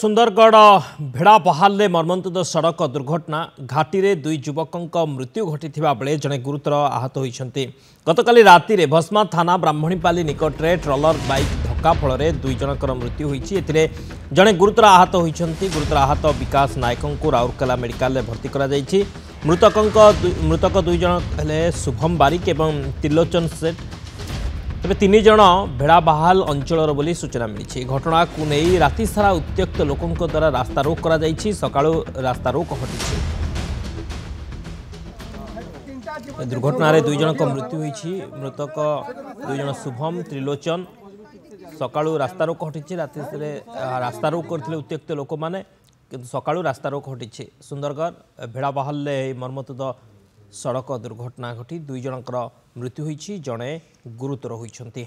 सुंदरगढ़ भेड़ाबहाल मर्मन्तुद सड़क दुर्घटना घाटी में दुई युवकों मृत्यु घटी बेले जड़े गुरुतर आहत होती। गतकाली राति में भस्मा थाना ब्राह्मणीपाली निकट में ट्रलर बाइक धक्का फल दुई जनकर मृत्यु होती। जड़े गुरुतर आहत होती। गुरुतर आहत विकास नायक को राउरकेला मेडिकल भर्ती कर मृतक दुई जन हेले शुभम बारिक और त्रिलोचन सेठ। तेज तीन जन भेड़ाबहाल अंचल बोली सूचना मिली। घटना को नहीं राति सारा उत्त्यक्त लोकों द्वारा रास्ता रोक कर सकाळु रास्ता रोक हटी। दुर्घटना दुई जन मृत्यु होती। मृतक दुई जन शुभम त्रिलोचन सकाळु रास्ता रोक हटी। राति रास्ता रोक करते उत्त्यक्त लोक मैंने किंतु सकाळु रास्ता रोक हटी। सुंदरगढ़ भेड़ाबहाल मर्मन्तुद सड़क दुर्घटना घटी दुई जनकर मृत्यु होती। जड़े गुरुतर होती।